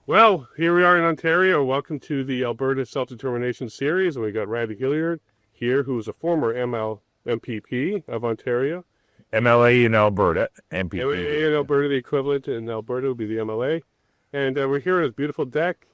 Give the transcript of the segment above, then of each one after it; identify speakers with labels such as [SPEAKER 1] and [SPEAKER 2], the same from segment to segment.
[SPEAKER 1] Well, here we are in Ontario. Welcome to the Alberta Self-Determination Series. And we got Randy Hillier here, who is a former MPP of Ontario.
[SPEAKER 2] MLA in Alberta, MPP.
[SPEAKER 1] In Alberta, the equivalent in Alberta would be the MLA. And we're here on this beautiful deck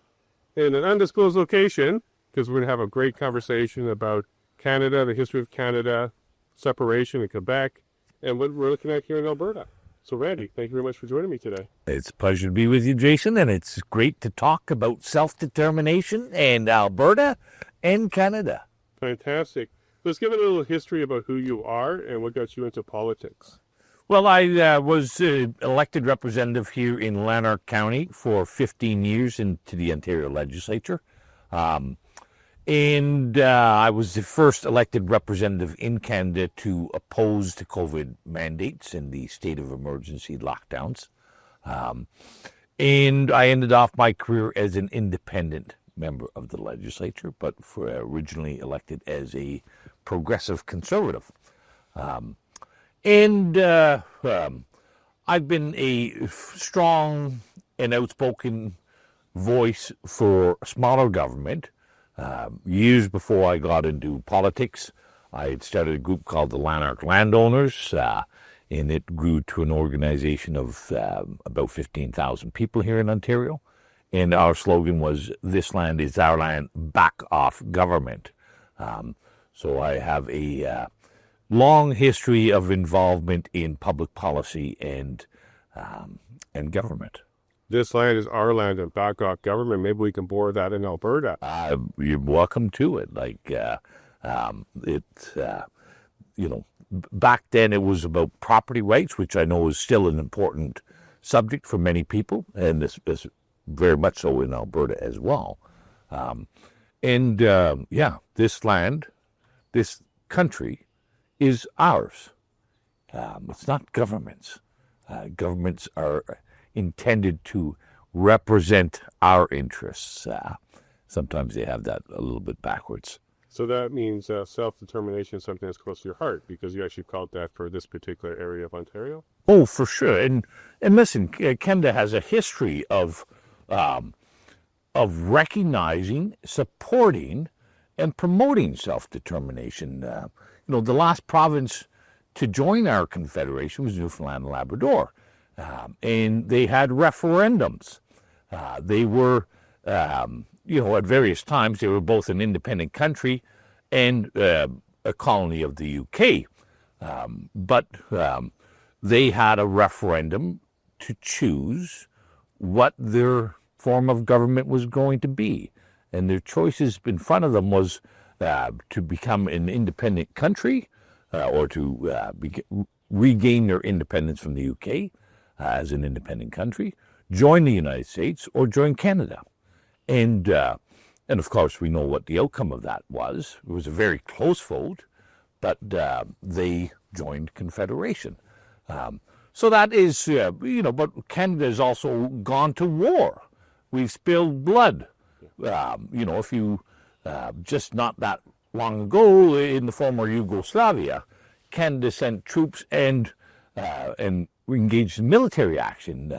[SPEAKER 1] in an undisclosed location because we're going to have a great conversation about Canada, the history of Canada, separation in Quebec, and what we're looking at here in Alberta. So, Randy, thank you very much for joining me today.
[SPEAKER 2] It's a pleasure to be with you, Jason, and it's great to talk about self-determination and Alberta and Canada.
[SPEAKER 1] Fantastic. Let's give a little history about who you are and what got you into politics.
[SPEAKER 2] Well, I was elected representative here in Lanark County for 15 years into the Ontario legislature. And I was the first elected representative in Canada to oppose the COVID mandates and the state of emergency lockdowns. And I ended off my career as an independent member of the legislature, but originally elected as a progressive conservative. And I've been a strong and outspoken voice for smaller government. Years before I got into politics, I had started a group called the Lanark Landowners, and it grew to an organization of about 15,000 people here in Ontario. And our slogan was, "This land is our land, back off government." So I have a long history of involvement in public policy and government.
[SPEAKER 1] This land is our land and back off government. Maybe we can borrow that in Alberta.
[SPEAKER 2] You're welcome to it. Back then it was about property rights, which I know is still an important subject for many people, and this is very much so in Alberta as well. This land, this country is ours. It's not governments. Governments are intended to represent our interests. Sometimes they have that a little bit backwards.
[SPEAKER 1] So that means self-determination is something that's close to your heart because you actually called that for this particular area of Ontario?
[SPEAKER 2] Oh, for sure. And listen, Canada has a history of recognizing, supporting, and promoting self-determination. The last province to join our confederation was Newfoundland and Labrador. And they had referendums. They were, at various times, they were both an independent country and a colony of the UK. But they had a referendum to choose what their form of government was going to be. And their choices in front of them was to become an independent country or to regain their independence from the UK. As an independent country, join the United States or join Canada. And of course, we know what the outcome of that was. It was a very close vote, but they joined Confederation. So that is, but Canada has also gone to war. We've spilled blood. If you, just not that long ago in the former Yugoslavia, Canada sent troops and engaged in military action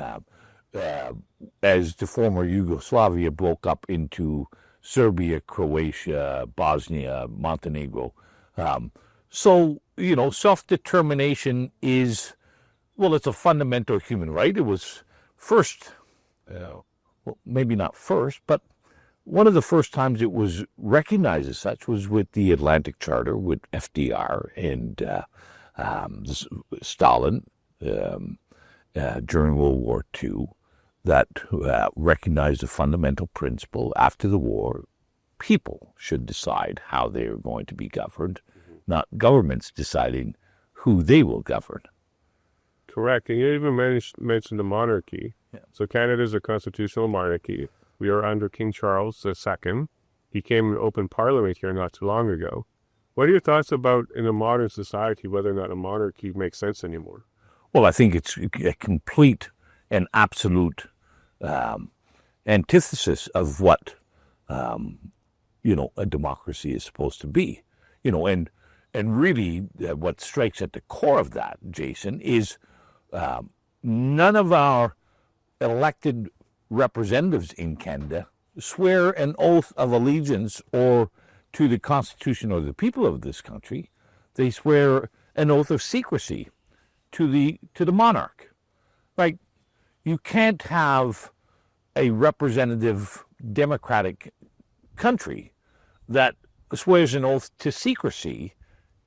[SPEAKER 2] as the former Yugoslavia broke up into Serbia, Croatia, Bosnia, Montenegro. Self-determination is, it's a fundamental human right. It was first, maybe not first, but one of the first times it was recognized as such was with the Atlantic Charter with FDR and Stalin. During World War II, that recognized a fundamental principle. After the war, people should decide how they are going to be governed, not governments deciding who they will govern.
[SPEAKER 1] Correct. And you even mentioned the monarchy. Yeah. So Canada is a constitutional monarchy. We are under King Charles II. He came and opened Parliament here not too long ago. What are your thoughts about, in a modern society, whether or not a monarchy makes sense anymore?
[SPEAKER 2] Well, I think it's a complete and absolute antithesis of what, a democracy is supposed to be. And really what strikes at the core of that, Jason, is none of our elected representatives in Canada swear an oath of allegiance or to the Constitution or the people of this country. They swear an oath of secrecy to the monarch. Like, you can't have a representative democratic country that swears an oath to secrecy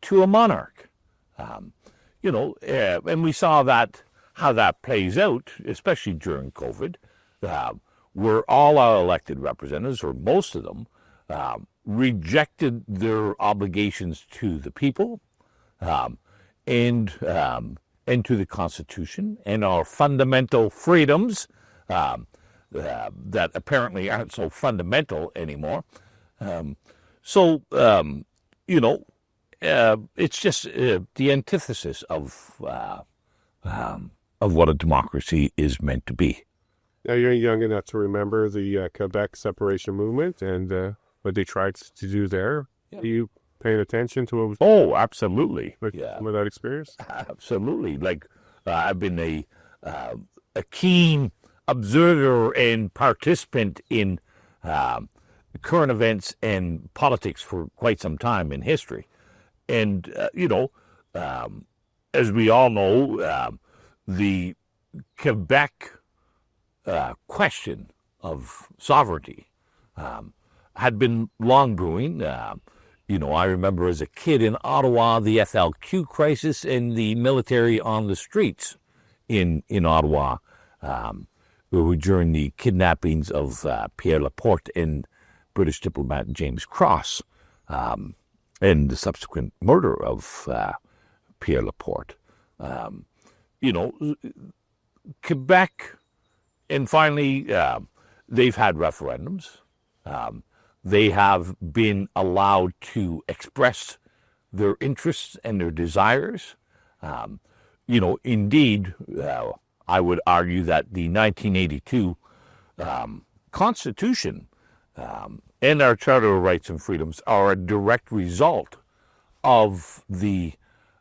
[SPEAKER 2] to a monarch. And we saw that how that plays out, especially during COVID, where all our elected representatives, or most of them, rejected their obligations to the people, and to the Constitution and our fundamental freedoms that apparently aren't so fundamental anymore. It's just the antithesis of what a democracy is meant to be.
[SPEAKER 1] Now, you're young enough to remember the Quebec separation movement and what they tried to do there. Yeah. Are you paying attention to what was...
[SPEAKER 2] Oh, absolutely.
[SPEAKER 1] With that experience?
[SPEAKER 2] Absolutely. Like, I've been a keen observer and participant in current events and politics for quite some time in history. And, as we all know, the Quebec question of sovereignty had been long brewing. I remember as a kid in Ottawa, the FLQ crisis and the military on the streets in Ottawa during the kidnappings of Pierre Laporte and British diplomat James Cross, and the subsequent murder of Pierre Laporte. Quebec, and finally, they've had referendums. They have been allowed to express their interests and their desires. Indeed, I would argue that the 1982 Constitution and our Charter of Rights and Freedoms are a direct result of the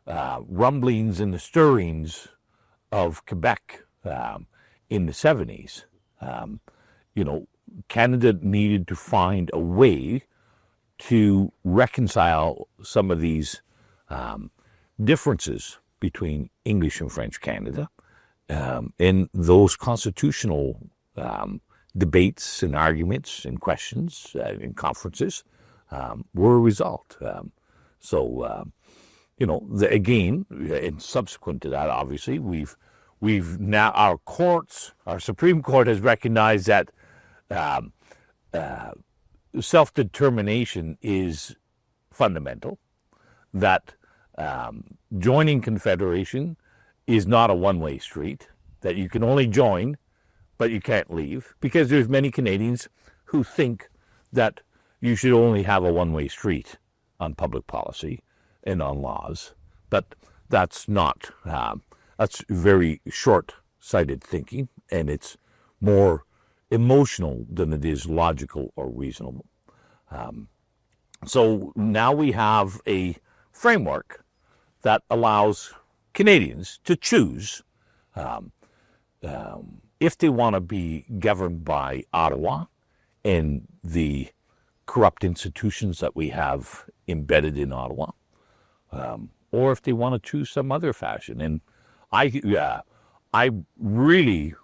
[SPEAKER 2] rumblings and the stirrings of Quebec in the 70s. Canada needed to find a way to reconcile some of these differences between English and French Canada, and those constitutional debates and arguments and questions and conferences were a result. Again, and subsequent to that, obviously, we've now, our Supreme Court has recognized that self-determination is fundamental, that joining Confederation is not a one-way street, that you can only join, but you can't leave, because there's many Canadians who think that you should only have a one-way street on public policy and on laws, but that's not, that's very short-sighted thinking, and it's more emotional than it is logical or reasonable. So now we have a framework that allows Canadians to choose if they want to be governed by Ottawa and the corrupt institutions that we have embedded in Ottawa, or if they want to choose some other fashion. And I really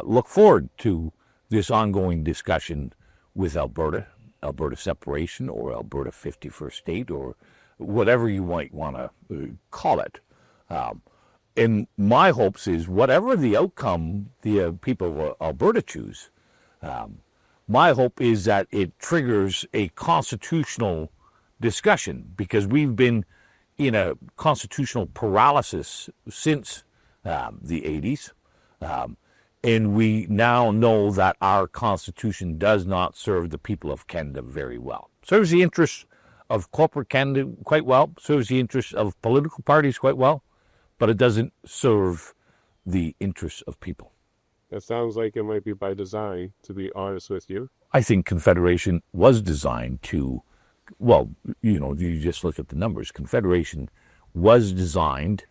[SPEAKER 2] look forward to this ongoing discussion with Alberta separation, or Alberta 51st state, or whatever you might want to call it. And my hopes is whatever the outcome the people of Alberta choose, my hope is that it triggers a constitutional discussion, because we've been in a constitutional paralysis since the 80s. And we now know that our Constitution does not serve the people of Canada very well. Serves the interests of corporate Canada quite well, serves the interests of political parties quite well, but it doesn't serve the interests of people.
[SPEAKER 1] That sounds like it might be by design, to be honest with you.
[SPEAKER 2] I think Confederation was designed to, well, you just look at the numbers. Confederation was designed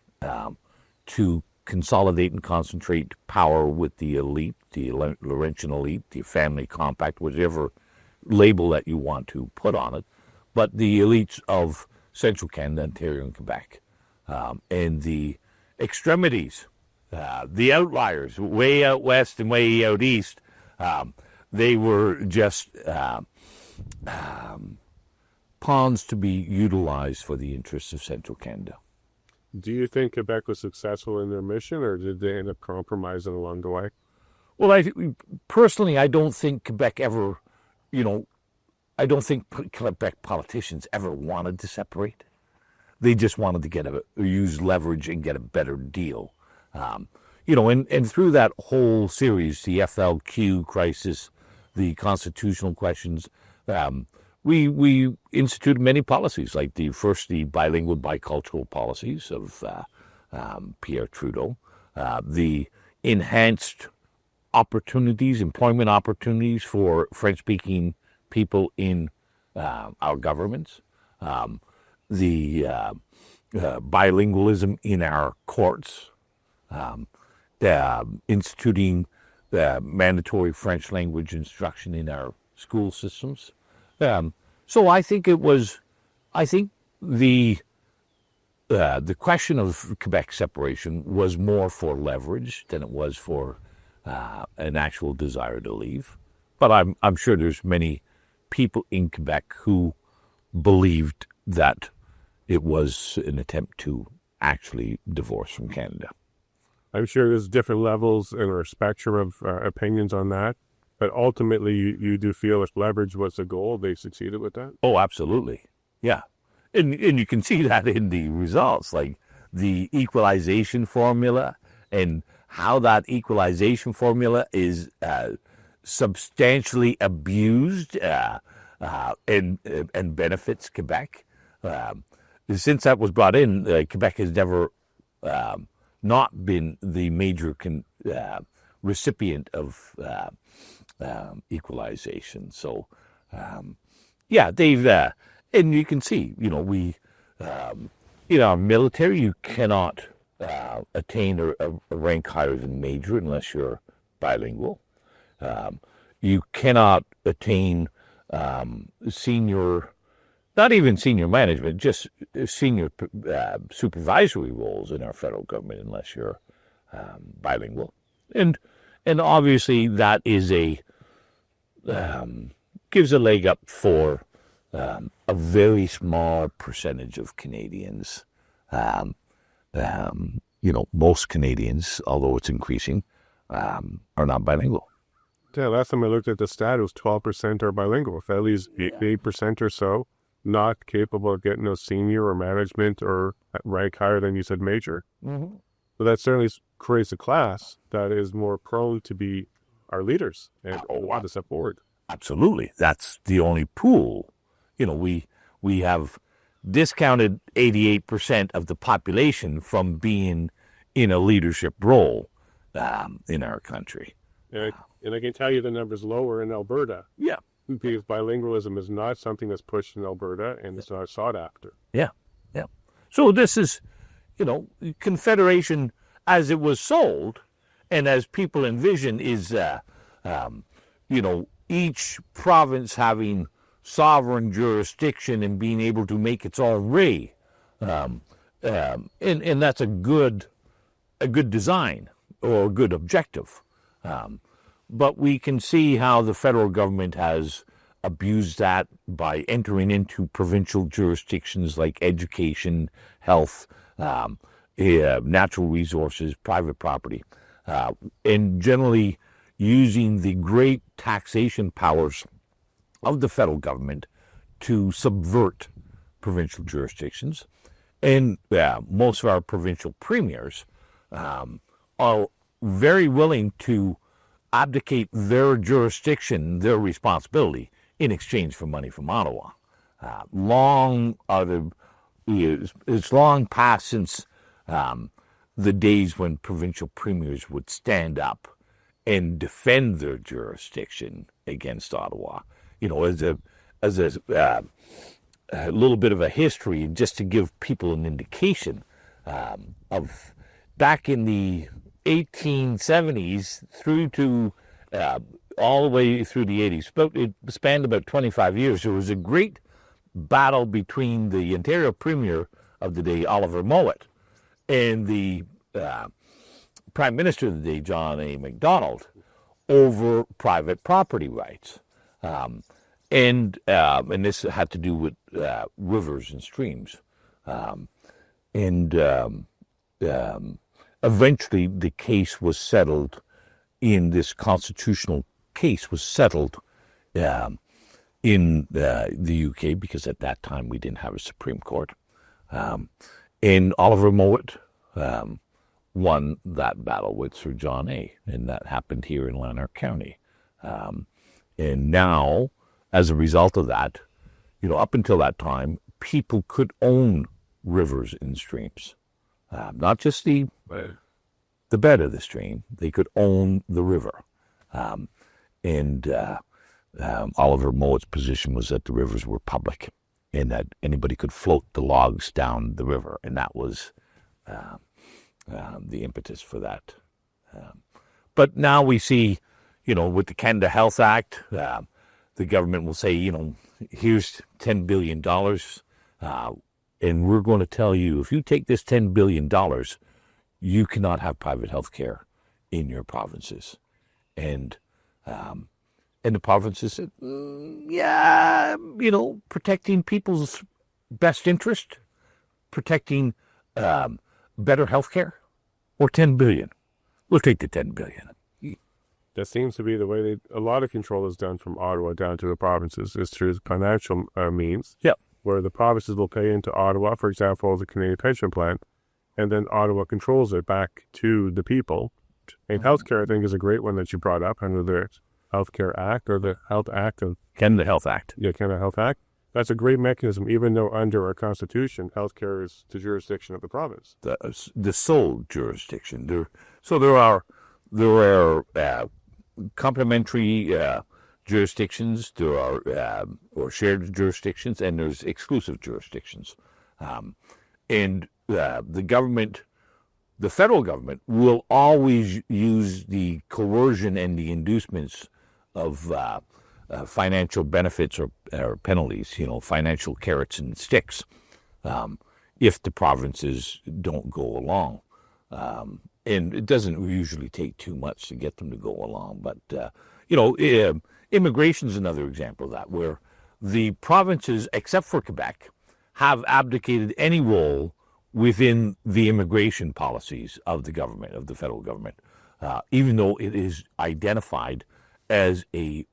[SPEAKER 2] to consolidate and concentrate power with the elite, the Laurentian elite, the family compact, whatever label that you want to put on it, but the elites of central Canada, Ontario, and Quebec, and the extremities, the outliers, way out west and way out east, they were just pawns to be utilized for the interests of central Canada.
[SPEAKER 1] Do you think Quebec was successful in their mission, or did they end up compromising along the way?
[SPEAKER 2] Well, personally, I don't think Quebec ever, I don't think Quebec politicians ever wanted to separate. They just wanted to use leverage and get a better deal. And through that whole series, the FLQ crisis, the constitutional questions, we instituted many policies, like the bilingual, bicultural policies of Pierre Trudeau, the enhanced employment opportunities for French-speaking people in our governments, the bilingualism in our courts, instituting mandatory French language instruction in our school systems. So I think the question of Quebec separation was more for leverage than it was for an actual desire to leave. But I'm sure there's many people in Quebec who believed that it was an attempt to actually divorce from Canada.
[SPEAKER 1] I'm sure there's different levels and a spectrum of opinions on that. But ultimately, you do feel if leverage was the goal, they succeeded with that?
[SPEAKER 2] Oh, absolutely. Yeah. And you can see that in the results, like the equalization formula and how that equalization formula is substantially abused and benefits Quebec. Since that was brought in, Quebec has never not been the major recipient of equalization. So, they've, and you can see, we, in our military, you cannot attain a rank higher than major unless you're bilingual. You cannot attain not even senior management, just senior supervisory roles in our federal government unless you're bilingual. And obviously that is gives a leg up for a very small percentage of Canadians. Most Canadians, although it's increasing, are not bilingual.
[SPEAKER 1] Yeah, last time I looked at the stat, it was 12% are bilingual. If at least 8% or so not capable of getting a senior or management or rank higher than you said major.
[SPEAKER 2] Mm-hmm.
[SPEAKER 1] So that certainly creates a class that is more prone to be our leaders and want to step forward.
[SPEAKER 2] Absolutely. That's the only pool. We have discounted 88% of the population from being in a leadership role in our country.
[SPEAKER 1] And I can tell you the number's lower in Alberta.
[SPEAKER 2] Yeah.
[SPEAKER 1] Because bilingualism is not something that's pushed in Alberta and it's not sought after.
[SPEAKER 2] Yeah. So this is, Confederation as it was sold and as people envision is, each province having sovereign jurisdiction and being able to make its own way. And that's a good design or a good objective. But we can see how the federal government has abused that by entering into provincial jurisdictions like education, health, natural resources, private property, and generally using the great taxation powers of the federal government to subvert provincial jurisdictions. And most of our provincial premiers are very willing to abdicate their jurisdiction, their responsibility, in exchange for money from Ottawa. It's long past since the days when provincial premiers would stand up and defend their jurisdiction against Ottawa. As a little bit of a history, just to give people an indication of back in the 1870s through to all the way through the 80s. It spanned about 25 years. There was a great battle between the Ontario Premier of the day, Oliver Mowat, and the Prime Minister of the day, John A. Macdonald, over private property rights. And this had to do with rivers and streams. Eventually the case was settled this constitutional case was settled in the UK, because at that time we didn't have a Supreme Court. And Oliver Mowat won that battle with Sir John A., and that happened here in Lanark County. And now, as a result of that, up until that time, people could own rivers and streams, not just the bed of the stream. They could own the river. Oliver Mowat's position was that the rivers were public and that anybody could float the logs down the river, and that was the impetus for that. But now we see, with the Canada Health Act, the government will say, here's $10 billion, and we're going to tell you, if you take this $10 billion, you cannot have private health care in your provinces. And the provinces said, protecting people's best interest, protecting better health care, or $10 billion. We'll take the $10 billion.
[SPEAKER 1] That seems to be the way a lot of control is done from Ottawa down to the provinces, is through financial means.
[SPEAKER 2] Yep.
[SPEAKER 1] Where the provinces will pay into Ottawa, for example, the Canadian Pension Plan, and then Ottawa controls it back to the people. And healthcare, I think, is a great one that you brought up under the Healthcare Act, or the Health Act of
[SPEAKER 2] Canada Health Act.
[SPEAKER 1] Yeah, Canada Health Act. That's a great mechanism, even though under our Constitution, healthcare is the jurisdiction of the province.
[SPEAKER 2] The sole jurisdiction. There are complementary jurisdictions. There are or shared jurisdictions, and there's exclusive jurisdictions. And the government, the federal government, will always use the coercion and the inducements of financial benefits or penalties, financial carrots and sticks, if the provinces don't go along. And it doesn't usually take too much to get them to go along. But, immigration is another example of that, where the provinces, except for Quebec, have abdicated any role within the immigration policies of the government, of the federal government, even though it is identified as a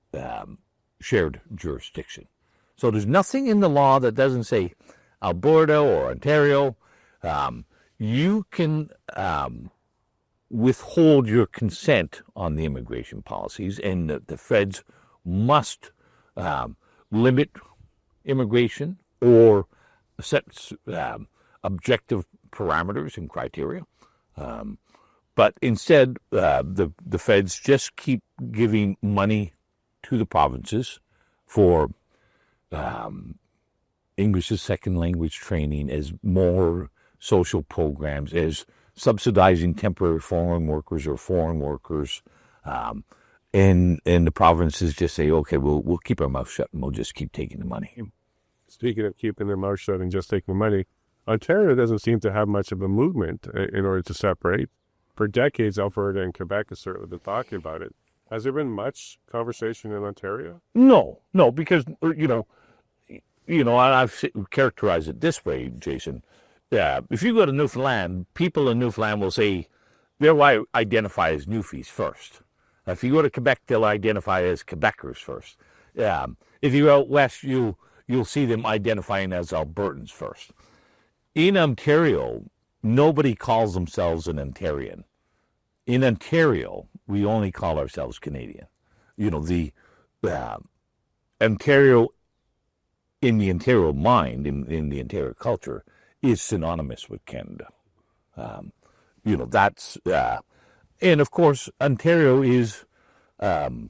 [SPEAKER 2] shared jurisdiction. So there's nothing in the law that doesn't say Alberta or Ontario, you can withhold your consent on the immigration policies, and the feds must limit immigration or set objective parameters and criteria. But instead, the feds just keep giving money to the provinces for English as second language training, as more social programs, as subsidizing temporary foreign workers or foreign workers. And the provinces just say, okay, we'll keep our mouth shut and we'll just keep taking the money.
[SPEAKER 1] Speaking of keeping their mouth shut and just taking the money, Ontario doesn't seem to have much of a movement in order to separate. For decades, Alberta and Quebec have certainly been talking about it. Has there been much conversation in Ontario?
[SPEAKER 2] No, because, I've characterized it this way, Jason. If you go to Newfoundland, people in Newfoundland will say they'll identify as Newfies first. If you go to Quebec, they'll identify as Quebecers first. If you go out west, you'll see them identifying as Albertans first. In Ontario, nobody calls themselves an Ontarian. In Ontario, we only call ourselves Canadian. The Ontario, in the Ontario mind, in the Ontario culture, is synonymous with Canada. That's, and of course, Ontario is the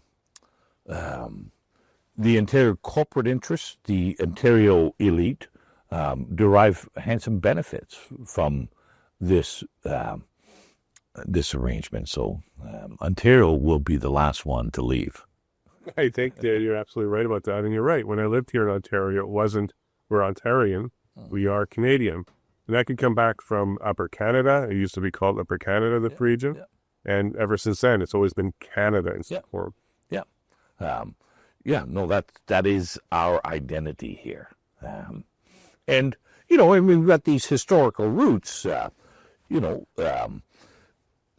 [SPEAKER 2] Ontario corporate interests, the Ontario elite, derive handsome benefits from this disarrangement. So Ontario will be the last one to leave.
[SPEAKER 1] I think that you're absolutely right about that. And you're right. When I lived here in Ontario, it wasn't, we're Ontarian, we are Canadian. And that could come back from Upper Canada. It used to be called Upper Canada, the region.
[SPEAKER 2] Yeah.
[SPEAKER 1] And ever since then, it's always been Canada in some form.
[SPEAKER 2] Yeah. No, that is our identity here. And, I mean, we've got these historical roots, after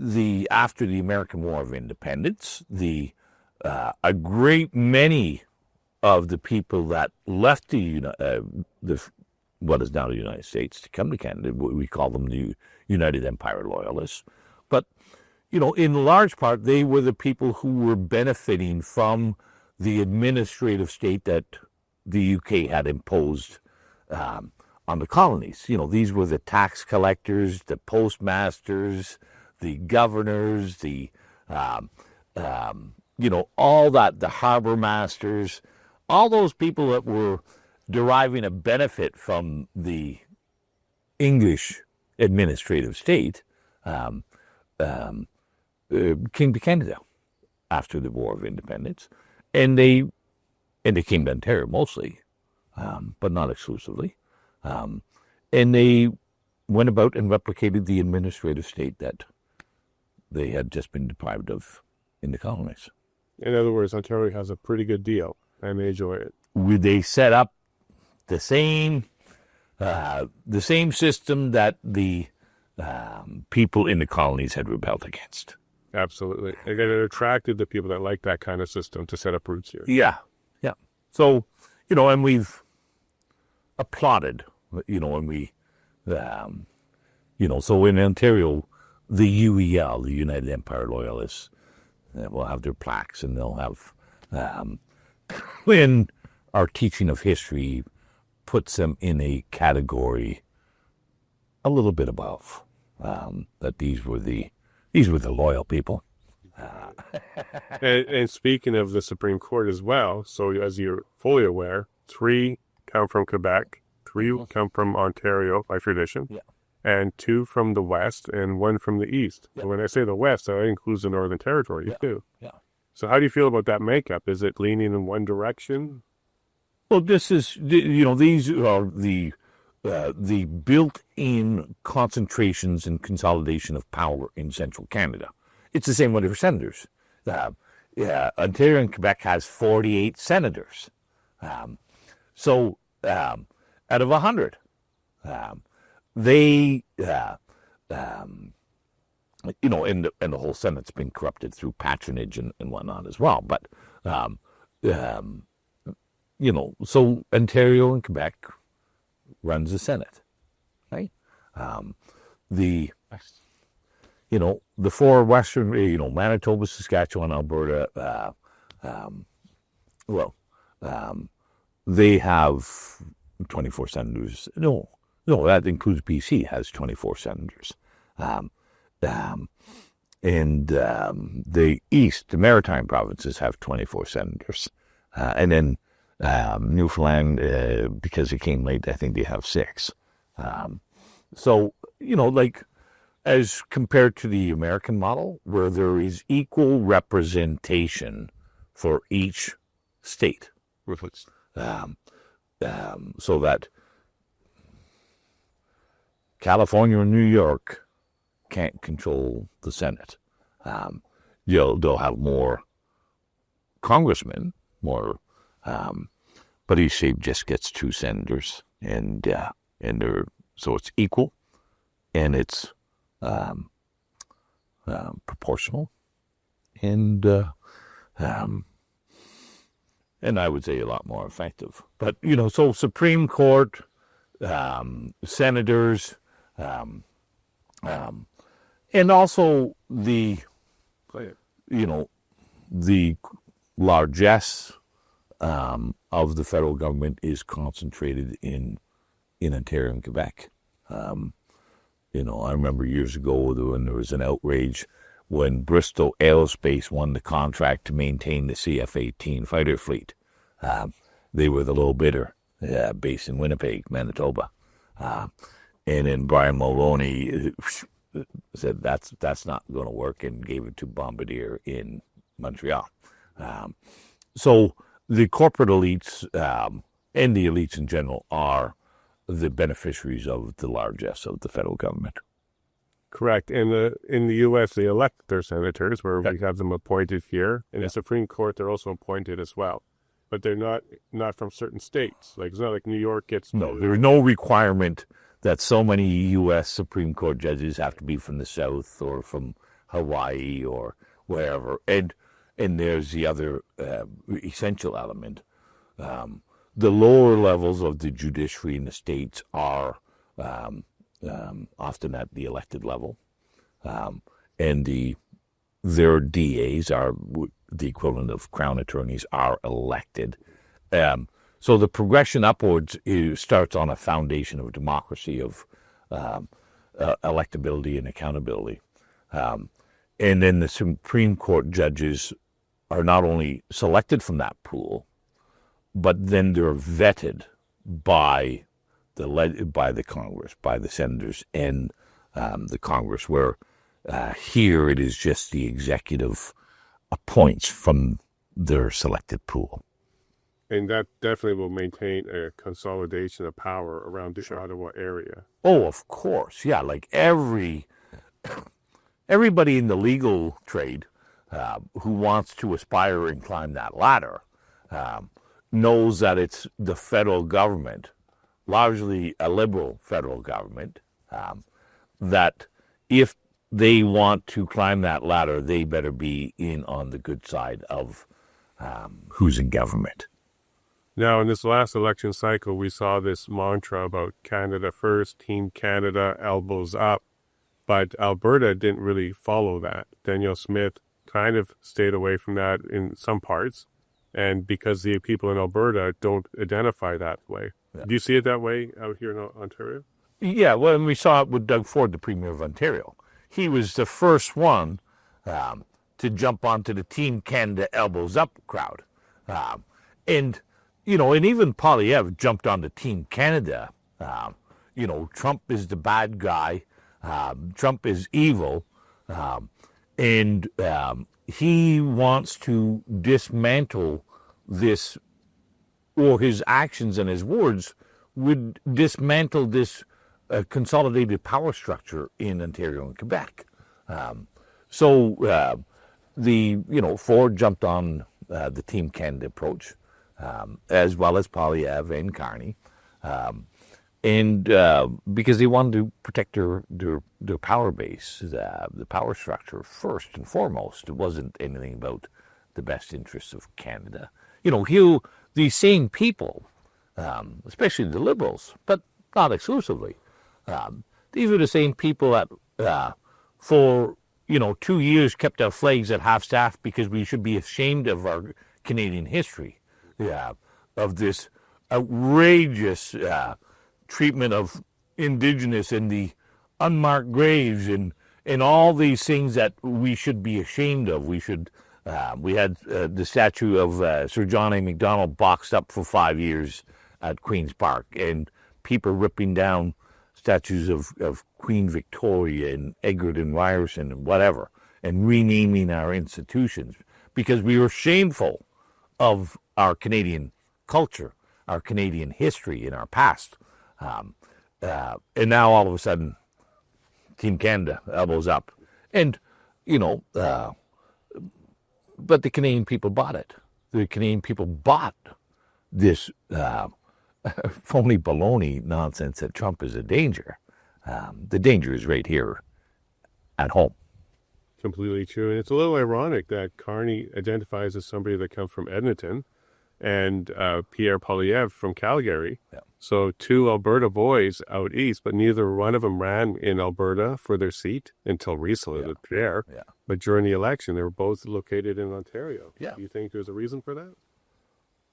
[SPEAKER 2] the American War of Independence, a great many of the people that left what is now the United States to come to Canada, we call them the United Empire Loyalists. But, in large part, they were the people who were benefiting from the administrative state that the UK had imposed on the colonies. These were the tax collectors, the postmasters, the governors, all that, the harbor masters, all those people that were deriving a benefit from the English administrative state came to Canada after the War of Independence, and they came to Ontario mostly, but not exclusively, and they went about and replicated the administrative state that they had just been deprived of in the colonies.
[SPEAKER 1] In other words, Ontario has a pretty good deal, and they enjoy it.
[SPEAKER 2] They set up the same system that the people in the colonies had rebelled against.
[SPEAKER 1] Absolutely. And it attracted the people that like that kind of system to set up roots here.
[SPEAKER 2] Yeah. So, and we've applauded, and we, so in Ontario, the UEL, the United Empire Loyalists, will have their plaques, and they'll have, when our teaching of history puts them in a category a little bit above, that these were the loyal people.
[SPEAKER 1] And speaking of the Supreme Court as well, so as you're fully aware, 3 come from Quebec, 3 come from Ontario by tradition, and 2 from the West and 1 from the East. Yeah. When I say the West, that includes the Northern Territory too. Yeah. So how do you feel about that makeup? Is it leaning in one direction?
[SPEAKER 2] Well, this is, these are the built-in concentrations and consolidation of power in central Canada. It's the same way for senators. Ontario and Quebec has 48 senators. So out of 100, they, and the whole Senate's been corrupted through patronage and whatnot as well. But, so Ontario and Quebec runs the Senate, right? The 4 Western, Manitoba, Saskatchewan, Alberta, they have 24 senators. No, that includes BC, has 24 senators. And the East, the Maritime provinces, have 24 senators. And then Newfoundland, because it came late, I think they have 6. So, as compared to the American model, where there is equal representation for each state. So that California and New York can't control the Senate. They'll have more congressmen, but each state just gets 2 senators, and so it's equal, and it's proportional, and I would say a lot more effective. But so Supreme Court, senators, and also the largesse of the federal government is concentrated in Ontario and Quebec. I remember years ago when there was an outrage when Bristol Aerospace won the contract to maintain the CF-18 fighter fleet. They were the low bidder, based in Winnipeg, Manitoba. And then Brian Mulroney said that's not going to work and gave it to Bombardier in Montreal. So the corporate elites and the elites in general are the beneficiaries of the largesse of the federal government.
[SPEAKER 1] Correct. And in the U.S., they elect their senators, where we have them appointed here. In the Supreme Court, they're also appointed as well. But they're not from certain states. Like, it's not like New York gets...
[SPEAKER 2] No, there is no requirement that so many U.S. Supreme Court judges have to be from the South or from Hawaii or wherever. And there's the other essential element. The lower levels of the judiciary in the states are often at the elected level. And their DAs are the equivalent of crown attorneys are elected. So the progression upwards starts on a foundation of democracy, of electability and accountability. And then the Supreme Court judges are not only selected from that pool, but then they're vetted by the Congress, by the senators and the Congress, where here it is just the executive appoints from their selected pool.
[SPEAKER 1] And that definitely will maintain a consolidation of power around the Ottawa area.
[SPEAKER 2] Oh, of course. Yeah, like everybody in the legal trade who wants to aspire and climb that ladder knows that it's the federal government, largely a liberal federal government, that if they want to climb that ladder, they better be in on the good side of who's in government.
[SPEAKER 1] Now, in this last election cycle, we saw this mantra about Canada first, Team Canada, elbows up. But Alberta didn't really follow that. Danielle Smith kind of stayed away from that in some parts. And because the people in Alberta don't identify that way. Yeah. Do you see it that way out here in Ontario?
[SPEAKER 2] Yeah, well, and we saw it with Doug Ford, the Premier of Ontario. He was the first one to jump onto the Team Canada elbows up crowd. And even Poilievre jumped on the Team Canada. Trump is the bad guy. Trump is evil. And he wants to dismantle this, or his actions and his words would dismantle this consolidated power structure in Ontario and Quebec. So Ford jumped on the Team Canada approach, as well as Poilievre and Carney, and because they wanted to protect their power base, the power structure first and foremost. It wasn't anything about the best interests of Canada. These same people, especially the Liberals, but not exclusively, these are the same people that for 2 years kept our flags at half-staff because we should be ashamed of our Canadian history, of this outrageous treatment of Indigenous and the unmarked graves and all these things that we should be ashamed of. We had the statue of Sir John A. Macdonald boxed up for 5 years at Queen's Park, and people ripping down statues of Queen Victoria and Egerton Ryerson and whatever, and renaming our institutions because we were shameful of our Canadian culture, our Canadian history, and our past. And now all of a sudden, Team Canada, elbows up. And, but the Canadian people bought it. The Canadian people bought this phony baloney nonsense that Trump is a danger. The danger is right here at home.
[SPEAKER 1] Completely true. And it's a little ironic that Carney identifies as somebody that comes from Edmonton and Pierre Poilievre from Calgary. Yeah. So two Alberta boys out east, but neither one of them ran in Alberta for their seat until recently with Pierre. Yeah. But during the election, they were both located in Ontario. Yeah. Do you think there's a reason for that?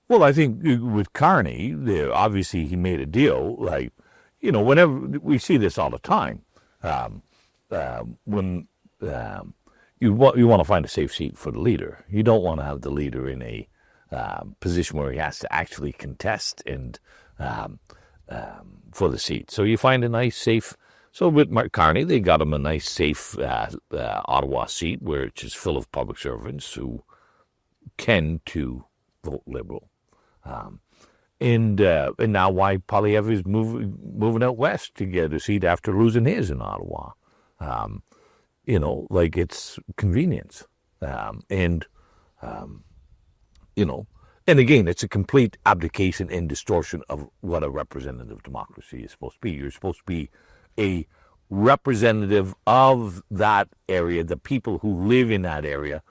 [SPEAKER 2] Well, I think with Carney, obviously he made a deal. Like, whenever we see this all the time, when you want to find a safe seat for the leader, you don't want to have the leader in a position where he has to actually contest and for the seat. So you find a nice, safe So with Mark Carney, they got him a nice, safe Ottawa seat, which is full of public servants who tend to vote Liberal. And now why Poilievre is moving out west to get a seat after losing his in Ottawa. Like it's convenience. And again, it's a complete abdication and distortion of what a representative democracy is supposed to be. You're supposed to be a representative of that area, the people who live in that area.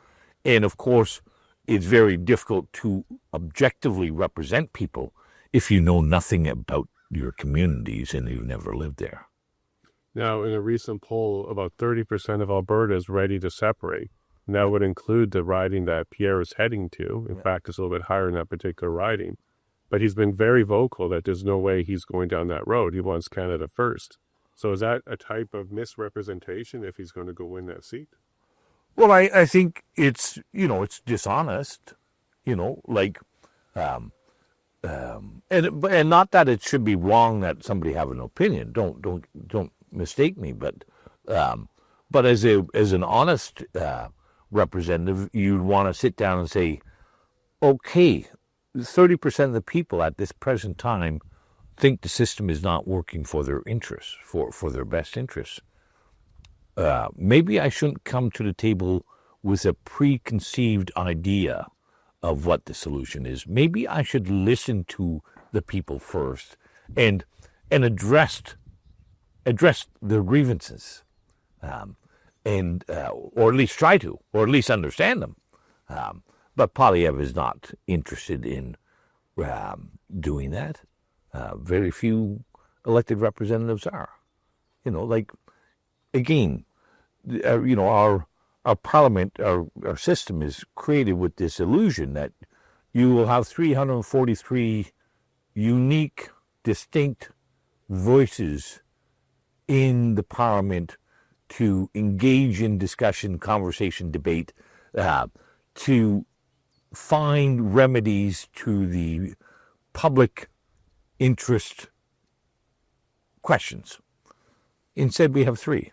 [SPEAKER 2] And of course, it's very difficult to objectively represent people if you know nothing about your communities and you've never lived there.
[SPEAKER 1] Now, in a recent poll, about 30% of Alberta is ready to separate. And that would include the riding that Pierre is heading to. In fact, it's a little bit higher in that particular riding. But he's been very vocal that there's no way he's going down that road. He wants Canada first. So is that a type of misrepresentation if he's going to go win that seat?
[SPEAKER 2] Well, I think it's, it's dishonest, and not that it should be wrong that somebody have an opinion. Don't mistake me, but as an honest representative, you'd want to sit down and say, okay, 30% of the people at this present time think the system is not working for their interests, for their best interests. Maybe I shouldn't come to the table with a preconceived idea of what the solution is. Maybe I should listen to the people first and address their grievances, or at least try to, or at least understand them. But Poilievre is not interested in doing that. Very few elected representatives are. Again, our parliament, our system is created with this illusion that you will have 343 unique, distinct voices in the parliament to engage in discussion, conversation, debate, to find remedies to the public interest questions. Instead, we have three.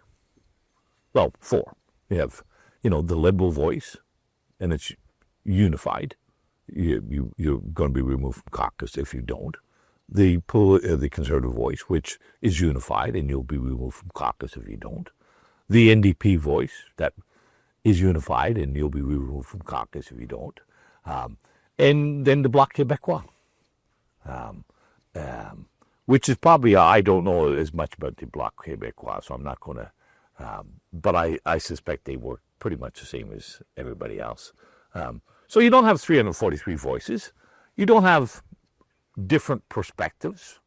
[SPEAKER 2] Well, four. We have, the Liberal voice, and it's unified. You're going to be removed from caucus if you don't. The Conservative voice, which is unified, and you'll be removed from caucus if you don't. The NDP voice, that is unified, and you'll be removed from caucus if you don't. And then the Bloc Québécois, which is probably, I don't know as much about the Bloc Québécois, so I'm not going to, but I suspect they work pretty much the same as everybody else. So you don't have 343 voices. You don't have different perspectives.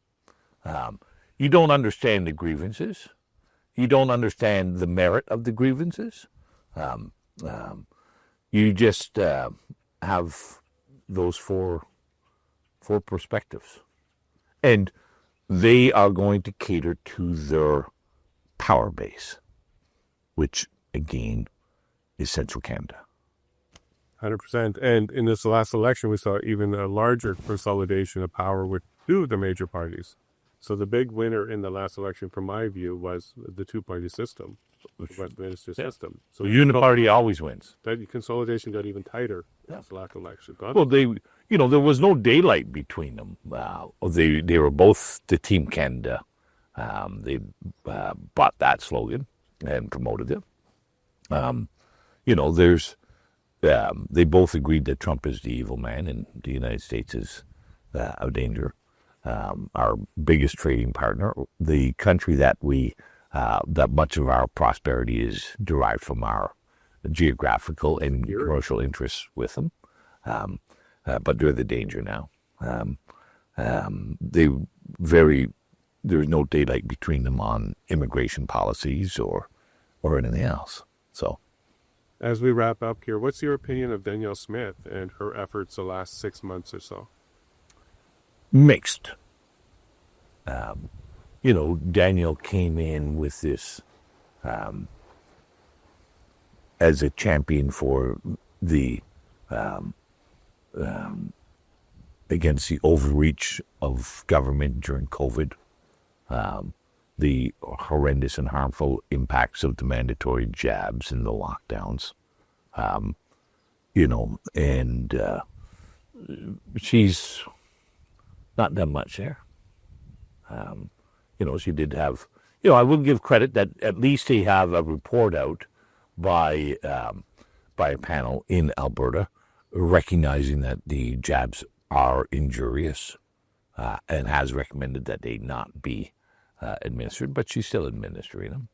[SPEAKER 2] You don't understand the grievances. You don't understand the merit of the grievances. You just have those four perspectives. And they are going to cater to their power base, which, again, is Central Canada.
[SPEAKER 1] 100%. And in this last election, we saw even a larger consolidation of power with two of the major parties. So the big winner in the last election, from my view, was the two-party system, the Westminster system.
[SPEAKER 2] So the uniparty always wins.
[SPEAKER 1] That consolidation got even tighter in this last election.
[SPEAKER 2] Well, there was no daylight between them. They were both the Team Canada. They bought that slogan and promoted it. They both agreed that Trump is the evil man and the United States is a danger. Our biggest trading partner, the country that that much of our prosperity is derived from our geographical and commercial interests with them. But they're the danger now. There's no daylight between them on immigration policies or anything else. So,
[SPEAKER 1] as we wrap up here, what's your opinion of Danielle Smith and her efforts the last 6 months or so?
[SPEAKER 2] Mixed. Daniel came in with this as a champion for the against the overreach of government during COVID. the horrendous and harmful impacts of the mandatory jabs and the lockdowns. And she's not done much there. She did have, I will give credit that at least they have a report out by a panel in Alberta recognizing that the jabs are injurious and has recommended that they not be administered, but she's still administering them.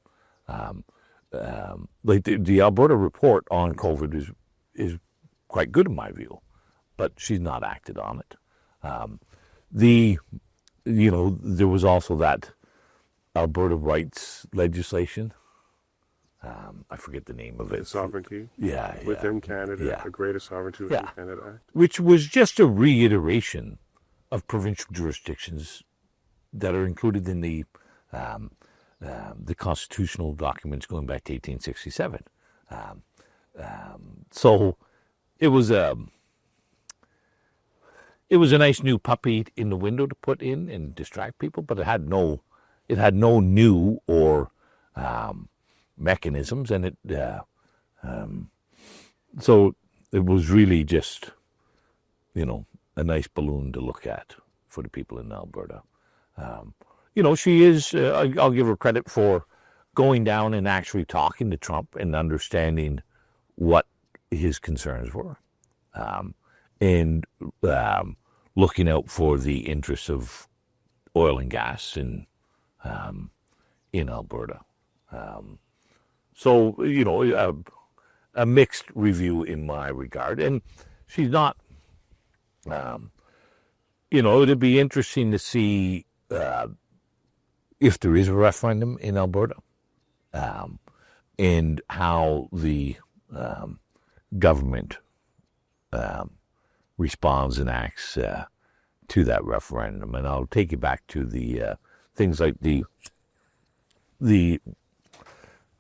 [SPEAKER 2] The Alberta report on COVID is quite good in my view, but she's not acted on it. There was also that Alberta rights legislation. I forget the name of it.
[SPEAKER 1] Sovereignty.
[SPEAKER 2] Yeah.
[SPEAKER 1] Within Canada,
[SPEAKER 2] Yeah.
[SPEAKER 1] the Greatest Sovereignty Within Canada Act.
[SPEAKER 2] Which was just a reiteration of provincial jurisdictions that are included in the constitutional documents going back to 1867. So it was a nice new puppy in the window to put in and distract people, but it had no new or mechanisms, and so it was really just a nice balloon to look at for the people in Alberta. She is, I'll give her credit for going down and actually talking to Trump and understanding what his concerns were, and looking out for the interests of oil and gas in Alberta. So, a mixed review in my regard. And she's not, it'd be interesting to see if there is a referendum in Alberta, and how the government responds and acts to that referendum. And I'll take you back to the things like the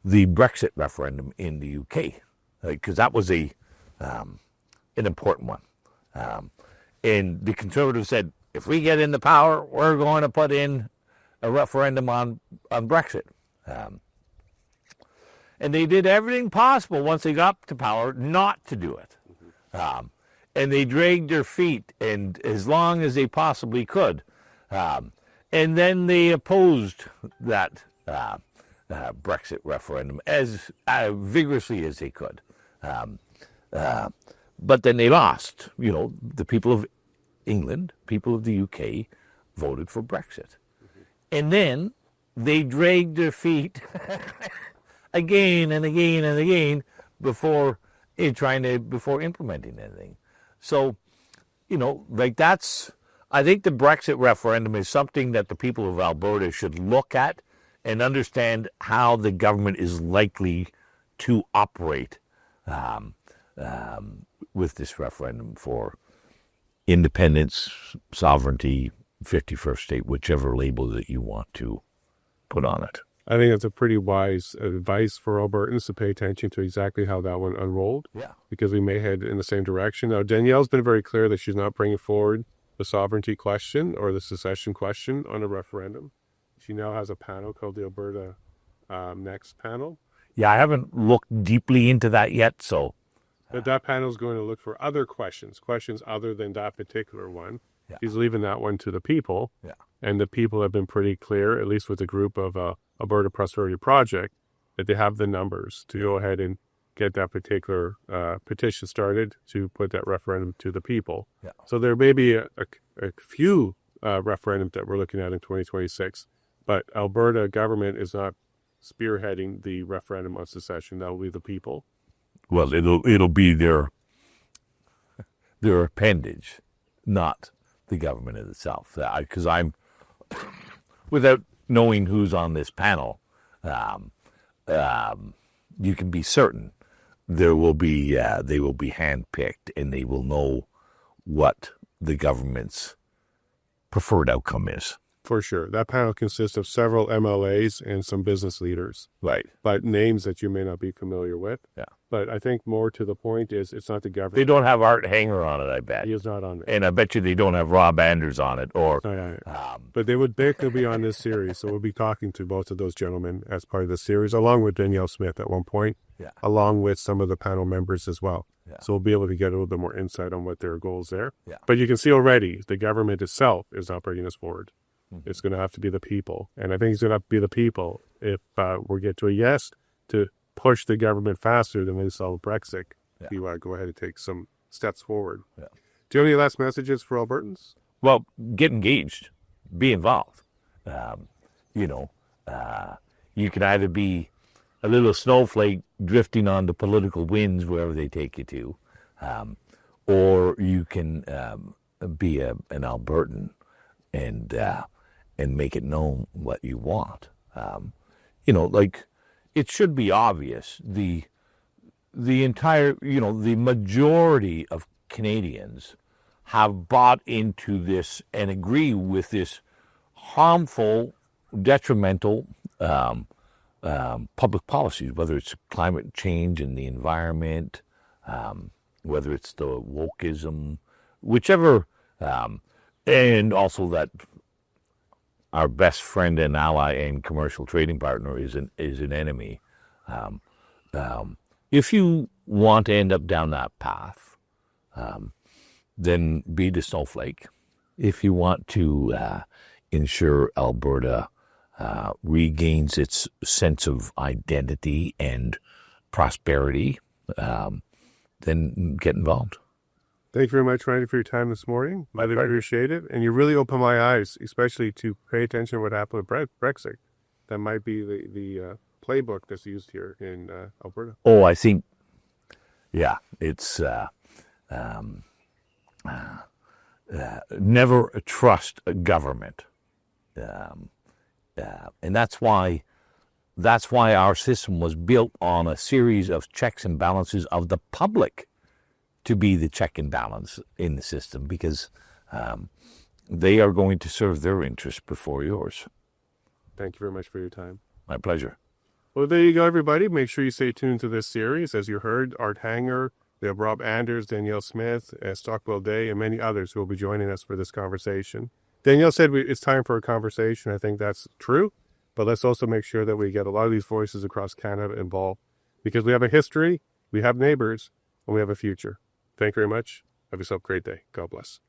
[SPEAKER 2] Brexit referendum in the UK, because that was an important one. And the Conservatives said, if we get into power, we're going to put in a referendum on Brexit. And they did everything possible once they got to power not to do it. And they dragged their feet and as long as they possibly could. And then they opposed that Brexit referendum as vigorously as they could. But then they lost. The people of England, people of the UK, voted for Brexit. And then they dragged their feet again and again and again before implementing anything. So, I think the Brexit referendum is something that the people of Alberta should look at and understand how the government is likely to operate with this referendum for independence, sovereignty, 51st state, whichever label that you want to put on it.
[SPEAKER 1] I think that's a pretty wise advice for Albertans to pay attention to exactly how that one unrolled.
[SPEAKER 2] Yeah.
[SPEAKER 1] Because we may head in the same direction. Now, Danielle's been very clear that she's not bringing forward the sovereignty question or the secession question on a referendum. She now has a panel called the Alberta Next panel.
[SPEAKER 2] Yeah, I haven't looked deeply into that yet, so.
[SPEAKER 1] But that panel is going to look for other questions other than that particular one.
[SPEAKER 2] Yeah.
[SPEAKER 1] She's leaving that one to the people.
[SPEAKER 2] Yeah.
[SPEAKER 1] And the people have been pretty clear, at least with the group of Alberta Prosperity Project, that they have the numbers to go ahead and get that particular petition started to put that referendum to the people.
[SPEAKER 2] Yeah.
[SPEAKER 1] So there may be a few referendums that we're looking at in 2026, but Alberta government is not spearheading the referendum on secession. That will be the people.
[SPEAKER 2] Well, it'll be their appendage, not the government itself. Because I'm, without knowing who's on this panel, you can be certain they will be handpicked, and they will know what the government's preferred outcome is.
[SPEAKER 1] For sure. That panel consists of several MLAs and some business leaders,
[SPEAKER 2] Right.
[SPEAKER 1] but names that you may not be familiar with.
[SPEAKER 2] Yeah.
[SPEAKER 1] But I think more to the point is it's not the government.
[SPEAKER 2] They don't have Art Hanger on it, I bet.
[SPEAKER 1] He is not on there.
[SPEAKER 2] And I bet you they don't have Rob Anders on it. Or
[SPEAKER 1] But they could be on this series, so we'll be talking to both of those gentlemen as part of the series, along with Danielle Smith at one point, along with some of the panel members as well.
[SPEAKER 2] Yeah.
[SPEAKER 1] So we'll be able to get a little bit more insight on what their goals there.
[SPEAKER 2] Yeah.
[SPEAKER 1] But you can see already the government itself is not bringing us forward. Mm-hmm. It's going to have to be the people, and I think it's going to have to be the people if we get to a yes to push the government faster than they solve Brexit. If you go ahead and take some steps forward. Yeah. Do you have any last messages for Albertans?
[SPEAKER 2] Well, get engaged, be involved. You can either be a little snowflake drifting on the political winds wherever they take you to, or you can be an Albertan and make it known what you want. It should be obvious. The entire, the majority of Canadians have bought into this and agree with this harmful, detrimental public policies, whether it's climate change and the environment, whether it's the wokeism, whichever, and also that our best friend and ally and commercial trading partner is an enemy. If you want to end up down that path, then be the snowflake. If you want to ensure Alberta regains its sense of identity and prosperity, then get involved.
[SPEAKER 1] Thank you very much, Randy, for your time this morning. I really appreciate it. And you really opened my eyes, especially to pay attention to what happened with Brexit. That might be the playbook that's used here in Alberta.
[SPEAKER 2] Oh, I think, it's never trust a government. And that's why our system was built on a series of checks and balances of the public to be the check and balance in the system, because they are going to serve their interests before yours.
[SPEAKER 1] Thank you very much for your time.
[SPEAKER 2] My pleasure.
[SPEAKER 1] Well, there you go, everybody. Make sure you stay tuned to this series. As you heard, Art Hanger, we have Rob Anders, Danielle Smith, Stockwell Day, and many others who will be joining us for this conversation. Danielle said it's time for a conversation. I think that's true. But let's also make sure that we get a lot of these voices across Canada involved, because we have a history, we have neighbors, and we have a future. Thank you very much. Have yourself a great day. God bless.